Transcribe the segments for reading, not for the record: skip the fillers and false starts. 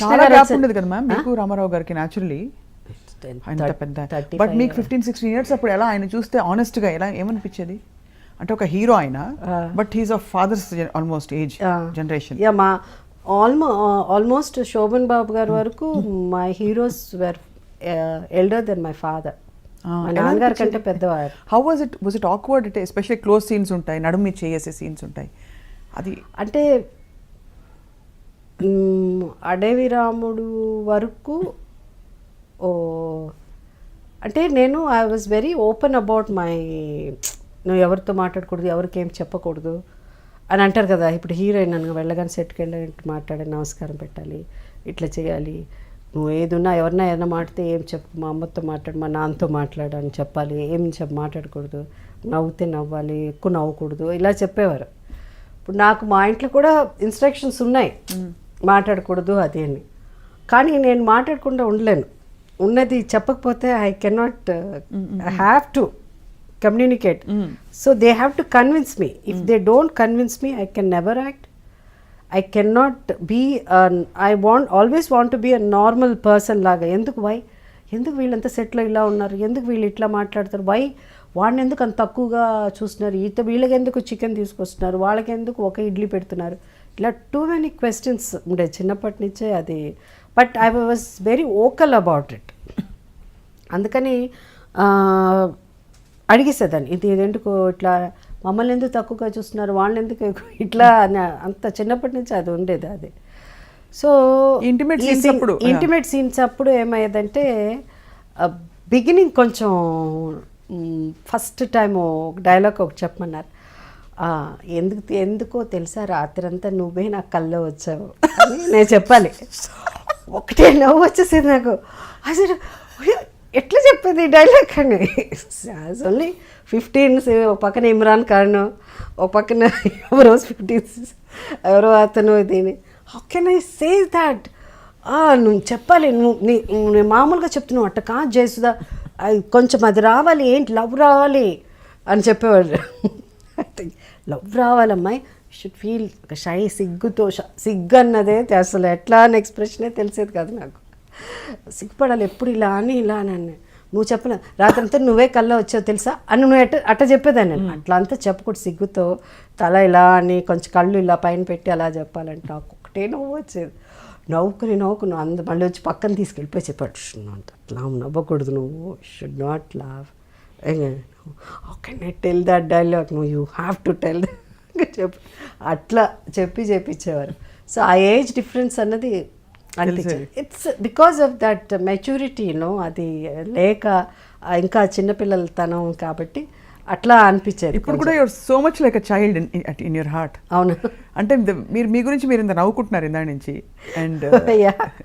చాలా గ్యాప్ ఉండేది కదా మ్యామ్ మీకు రామారావు గారికి న్యాచురలీ అంత పెద్ద. బట్ మీకు 15-16 ఇయర్స్ అప్పుడు ఎలా ఆయన చూస్తే ఆనెస్ట్గా ఎలా ఏమనిపించేది? అంటే ఒక హీరో ఆయన, but his of fathers almost age generation. Yeah, మా ఆల్మోస్ట్ శోభన్ బాబు గారి వరకు my heroes were elder than my father. మా నాన్నగారి కంటే పెద్దవారు. How was it awkward? అంటే ఎస్పెషల్లీ క్లోజ్ సీన్స్ ఉంటాయి, నడుమి చేసే సీన్స్ ఉంటాయి. అది అంటే అడవి రాముడు వరకు అంటే నేను I was very open about my, నువ్వు ఎవరితో మాట్లాడకూడదు, ఎవరికి ఏం చెప్పకూడదు అని అంటారు కదా. ఇప్పుడు హీరోయిన్ నన్ను వెళ్ళగానే సెట్కి వెళ్ళి మాట్లాడి నమస్కారం పెట్టాలి, ఇట్లా చేయాలి, నువ్వు ఏదున్నా ఎవరినా మాట్లాడితే ఏం చెప్పు, మా అమ్మతో మాట్లాడు, మా నాన్నతో మాట్లాడు అని చెప్పాలి, ఏం మాట్లాడకూడదు, నవ్వుతే నవ్వాలి, ఎక్కువ నవ్వకూడదు, ఇలా చెప్పేవారు. ఇప్పుడు నాకు మా ఇంట్లో కూడా ఇన్స్ట్రక్షన్స్ ఉన్నాయి, మాట్లాడకూడదు అది అని. కానీ నేను మాట్లాడకుండా ఉండలేను. ఉన్నది చెప్పకపోతే I cannot, I have to communicate. So they have to convince me. If they don't convince me I can never act. I can not be, I always want to be a normal person లాగా. ఎందుకు వీళ్ళంతా సెట్లో ఇలా ఉన్నారు, ఎందుకు వీళ్ళు ఇట్లా మాట్లాడతారు, వాడిని ఎందుకు అంత తక్కువగా చూస్తున్నారు, వీళ్ళకి ఎందుకు చికెన్ తీసుకొస్తున్నారు, వాళ్ళకి ఎందుకు ఒక ఇడ్లీ పెడుతున్నారు, ఇలా టూ మెనీ క్వశ్చన్స్ ఉండే చిన్నప్పటి నుంచే అది. But I was very vocal about it. అందుకని అడిగేసేదాన్ని, ఇది ఎందుకు ఇట్లా మమ్మల్ని ఎందుకు తక్కువగా చూస్తున్నారు, వాళ్ళని ఎందుకు ఇట్లా అంత చిన్నప్పటి నుంచి అది ఉండేది. అది సో ఇంటిమేట్ సీన్స్ అప్పుడు ఏమయ్యేదంటే బిగినింగ్ కొంచెం ఫస్ట్ టైము డైలాగ్ ఒకటి చెప్పమన్నారు. ఎందుకో తెలుసా రాత్రి అంతా నువ్వే నా కల్లో వచ్చావు అని నేను చెప్పాలి. ఒకటే నవ్వు వచ్చేసేది నాకు. అసలు ఎట్లా చెప్పేది ఈ డైలాగ్ అని. ఓన్లీ 15, ఒక పక్కన ఇమ్రాన్ ఖాన్, ఒక పక్కన ఎవరో 15 ఎవరో అతను. దీని how can I say that? నువ్వు చెప్పాలి, నువ్వు మామూలుగా చెప్తున్నావు అట్ట కాదు జయసుధా, కొంచెం అది రావాలి, ఏంటి లవ్ రావాలి అని చెప్పేవాడు. లవ్ రావాలమ్మాయి, షుడ్ ఫీల్ షై, సిగ్గు అన్నదే అసలు ఎట్లా అని ఎక్స్ప్రెషనే తెలిసేది కాదు నాకు. సిగ్గుపడాలి ఎప్పుడు ఇలా అని నువ్వు చెప్పలే రాత్రంతా నువ్వే కల్లా వచ్చావు తెలుసా అని నువ్వు అట్ట చెప్పేదాన్ని. నేను అట్లా అంతా చెప్పకూడదు, సిగ్గుతో తల ఇలా అని కొంచెం కళ్ళు ఇలా పైన పెట్టి అలా చెప్పాలంటే నాకు ఒకటే నవ్వు వచ్చేది. నవ్వుకుని మళ్ళీ వచ్చి పక్కన తీసుకెళ్ళిపోయి చెప్పాడు, అట్లా నవ్వకూడదు, నువ్వు షుడ్ నాట్ లావ్. How can I tell that dialogue, నువ్వు యూ హ్యావ్ టు టెల్ అట్లా చెప్పించేవారు. సో ఆ ఏజ్ డిఫరెన్స్ అన్నది అనిపించింది. It's because of that maturity, అది లేక ఇంకా చిన్నపిల్లలతనం కాబట్టి అట్లా అనిపించేది. ఇప్పుడు కూడా your so much like a child in your heart. అవును, అంటే మీరు మీ గురించి మీరు ఇంత నవ్వుకుంటున్నారు ఇందా నుంచి. అండ్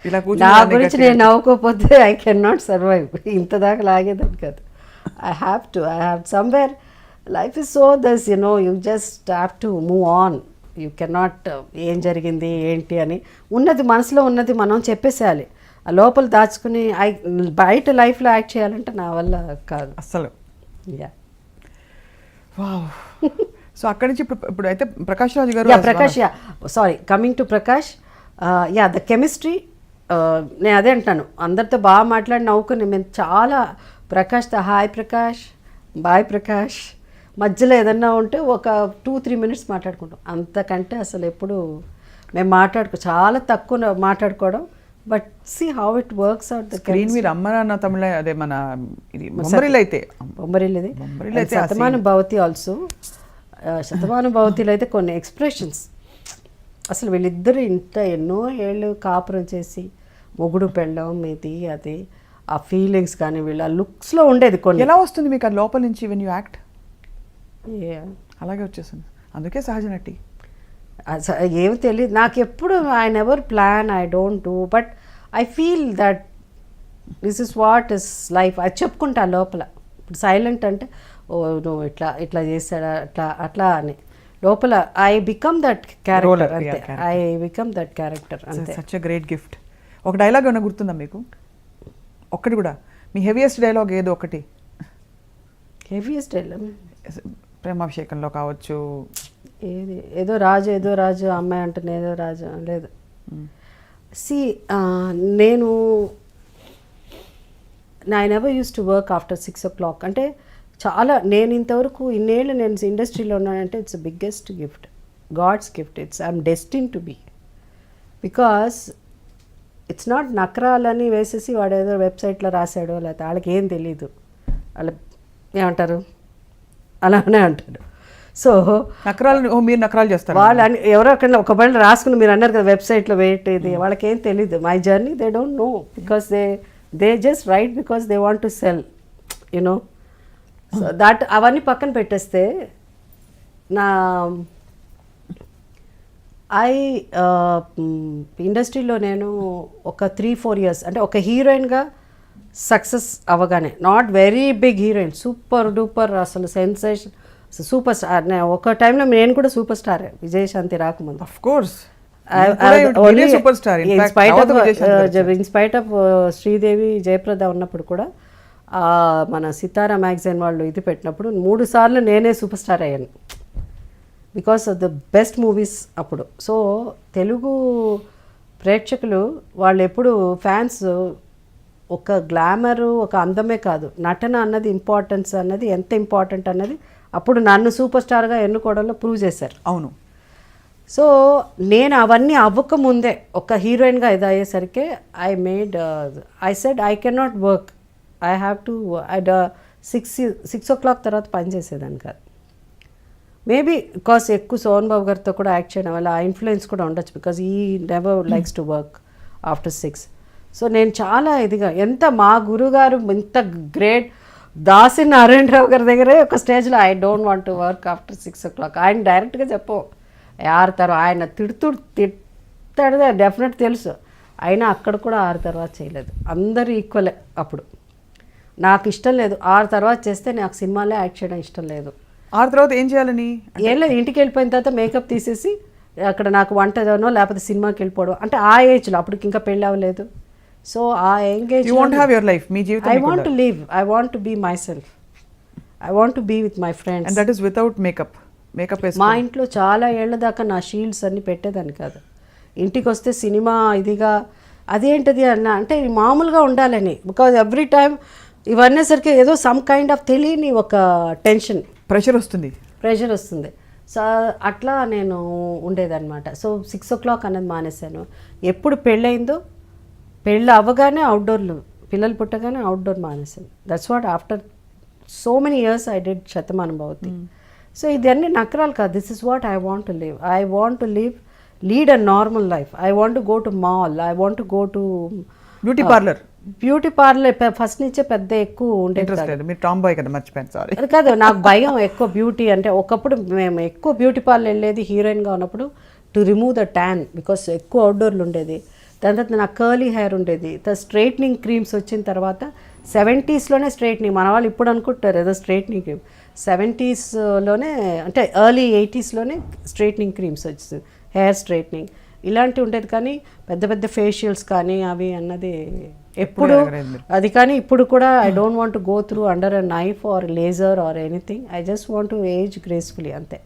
ఇలా నా గురించి నేను నవ్వుకోకపోతే ఐ కెన్ నాట్ సర్వైవ్. ఇంత దాకా లాగేదాన్ని కాదు. I have somewhere, life is so this, you just have to move on. You cannot ఏం జరిగింది ఏంటి అని ఉన్నది మనసులో ఉన్నది మనం చెప్పేసేయాలి. ఆ లోపల దాచుకుని బయట లైఫ్లో యాక్ట్ చేయాలంటే నా వల్ల కాదు అస్సలు. యా, సో అక్కడి నుంచి ఇప్పుడు అయితే ప్రకాష్ రాజు గారు, sorry, coming to Prakash, the chemistry, నేను అదే అంటాను, అందరితో బాగా మాట్లాడి నవ్వుకుని మేము చాలా హాయ్ ప్రకాష్, బాయ్ ప్రకాష్, మధ్యలో ఏదన్నా ఉంటే ఒక 2-3 minutes మాట్లాడుకుంటాం. అంతకంటే అసలు ఎప్పుడు మేము చాలా తక్కువ మాట్లాడుకోవడం. But see how it works out the screen మీద. అమ్మ నాన్న తమిళ, అదే మన ఇది బొమ్మరిల్లు అయితే శతమాన భవతి ఆల్సో. శతమాన భవతిలో అయితే కొన్ని ఎక్స్ప్రెషన్స్ అసలు వీళ్ళిద్దరూ ఎన్నో ఏళ్ళు కాపురం చేసి మొగుడు పెళ్ళం ఇది అది, ఆ ఫీలింగ్స్ కానీ వీళ్ళ లుక్స్లో ఉండేది. కొన్ని ఎలా వస్తుంది మీకు అది లోపల నుంచి వెన్ యూ యాక్ట్? అలాగే వచ్చేసింది, అందుకే సహజ నటి. ఏమి తెలియదు నాకు ఎప్పుడు. I never plan, I don't do, but I feel that this is what is life. అది చెప్పుకుంటా లోపల. ఇప్పుడు సైలెంట్ అంటే నువ్వు ఇట్లా చేస్తాడా అట్లా అని, లోపల ఐ బికమ్ దట్ క్యారెక్టర్ అంతే. ఐ బికమ్ దట్ క్యారెక్టర్ అంతే. Such a great gift. ఒక డైలాగ్ ఏమైనా గుర్తుందా మీకు? ఒక్కటి కూడా, మీ హెవీయెస్ట్ డైలాగ్ ఏదో ఒకటి? హెవీయెస్ట్ డైలాగ్ ప్రేమాభిషేకంలో కావచ్చు. ఏదో రాజు అమ్మాయి అంటుంది, ఏదో రాజు లేదు, సి నేను I never use to work after 6 o'clock. అంటే చాలా నేను ఇంతవరకు ఇన్నేళ్ళు నేను ఇండస్ట్రీలో ఉన్నానంటే it's biggest gift, god's gift. I'm destined to be. Because it's not నకరాలని వేసేసి వాడు ఏదో వెబ్సైట్లో రాశాడో లేకపోతే వాళ్ళకి ఏం తెలీదు, వాళ్ళ ఏమంటారు అలానే అంటారు. సో నకరాలు మీరు నకరాలు చేస్తారు వాళ్ళు ఎవరో అక్కడ ఒక బయట రాసుకుని మీరు అన్నారు కదా వెబ్సైట్లో వెయిట్ ఇది, వాళ్ళకి ఏం తెలీదు. My journey they don't know because they just right because they want to cell you know. So that అవన్నీ పక్కన పెట్టేస్తే నా ఇండస్ట్రీలో నేను ఒక 3-4 years అంటే ఒక హీరోయిన్గా సక్సెస్ అవ్వగానే, not very big heroine, super duper అసలు సెన్సేషన్, సూపర్ స్టార్. ఒక టైంలో నేను కూడా సూపర్ స్టార్ విజయశాంతి రాకముందు. Of course in spite of Sridevi Jayaprada ఉన్నప్పుడు కూడా మన సితారా మ్యాగజైన్ వాళ్ళు ఇది పెట్టినప్పుడు 3 సార్లు నేనే సూపర్ స్టార్ అయ్యాను because of the best movies అప్పుడు. సో తెలుగు ప్రేక్షకులు వాళ్ళు ఎప్పుడు ఫ్యాన్స్ ఒక గ్లామరు ఒక అందమే కాదు, నటన అన్నది ఇంపార్టెన్స్ అన్నది ఎంత ఇంపార్టెంట్ అన్నది అప్పుడు నన్ను సూపర్ స్టార్గా ఎన్నుకోవడంలో ప్రూవ్ చేశారు. అవును. సో నేను అవన్నీ అవ్వకముందే ఒక హీరోయిన్గా ఇది అయ్యేసరికి I said I can not work, I have to 6 o'clock తర్వాత పనిచేసేదాన్ని కాదు. మేబీ బికాస్ ఎక్కువ సోహన్ బాబు గారితో కూడా యాక్ట్ చేయడం వల్ల ఆ ఇన్ఫ్లుయెన్స్ కూడా ఉండొచ్చు బికాస్ ఈ never likes to work after 6. So నేను చాలా ఇదిగా ఎంత మా గురుగారు ఇంత గ్రేట్ దాసి నారాయణరావు గారి దగ్గరే ఒక స్టేజ్లో I don't want to work after 6 o'clock ఆయన డైరెక్ట్గా చెప్పు ఆరుతారు, ఆయన తిడతాడు డెఫినెట్ తెలుసు, అయినా అక్కడ కూడా 6 తర్వాత చేయలేదు. అందరూ ఈక్వలే. అప్పుడు నాకు ఇష్టం లేదు 6 తర్వాత చేస్తే నాకు సినిమాలే యాక్ట్ చేయడం ఇష్టం లేదు. 6 తర్వాత ఏం చేయాలని ఏం లేదు, ఇంటికి వెళ్ళిపోయిన తర్వాత మేకప్ తీసేసి అక్కడ నాకు వంటనో లేకపోతే సినిమాకి వెళ్ళిపోవడం. అంటే ఆ ఏజ్లో అప్పటికి ఇంకా పెళ్ళి అవ్వలేదు. సో ఆ engage I want to live, I want to be myself, I want to be with my friends. And that is without makeup. మా ఇంట్లో చాలా ఏళ్ల దాకా నా షీల్డ్స్ అన్ని పెట్టేదాన్ని కాదు. ఇంటికి వస్తే సినిమా ఇదిగా అదేంటిది అన్న అంటే మామూలుగా ఉండాలని, బికాజ్ ఎవ్రీ టైం ఇవన్నీసరికి ఏదో సమ్ కైండ్ ఆఫ్ తెలియని ఒక టెన్షన్, ప్రెషర్ వస్తుంది. సో అట్లా నేను ఉండేదన్నమాట. సో 6 o'clock అన్నది మానేశాను. ఎప్పుడు పెళ్ళయిందో పెళ్ళి అవ్వగానే అవుట్డోర్లు, పిల్లలు పుట్టగానే అవుట్డోర్ మానేశాను. That's what after so many years I did Shatamanam Bhavati. So ఇదన్నీ నకరాలు కాదు. This is what I want to live. I want to lead a normal life. I want to go to mall, I want to go to beauty parlour. First నుంచే పెద్ద ఎక్కువ ఉండేది కాదు. నాకు భయం ఎక్కువ బ్యూటీ అంటే. ఒకప్పుడు మేము ఎక్కువ బ్యూటీ పార్లర్ వెళ్ళేది హీరోయిన్గా ఉన్నప్పుడు to remove the tan because ఎక్కువ అవుట్డోర్లు ఉండేది. దాని తర్వాత నాకు కర్లీ హెయిర్ ఉండేది. స్ట్రైట్నింగ్ క్రీమ్స్ వచ్చిన తర్వాత 70sలోనే స్ట్రైట్నింగ్, మన వాళ్ళు ఇప్పుడు అనుకుంటారు ఏదో స్ట్రైట్నింగ్ క్రీమ్, 70sలోనే అంటే ఎర్లీ 80sలోనే స్ట్రైట్నింగ్ క్రీమ్స్ వచ్చింది, హెయిర్ స్ట్రైట్నింగ్ ఇలాంటివి ఉండేది. కానీ పెద్ద పెద్ద ఫేషియల్స్ కానీ అవి అన్నది ఎప్పుడు అది. కానీ ఇప్పుడు కూడా I don't want to go through under a knife or laser or anything. I just want to age gracefully అంతే.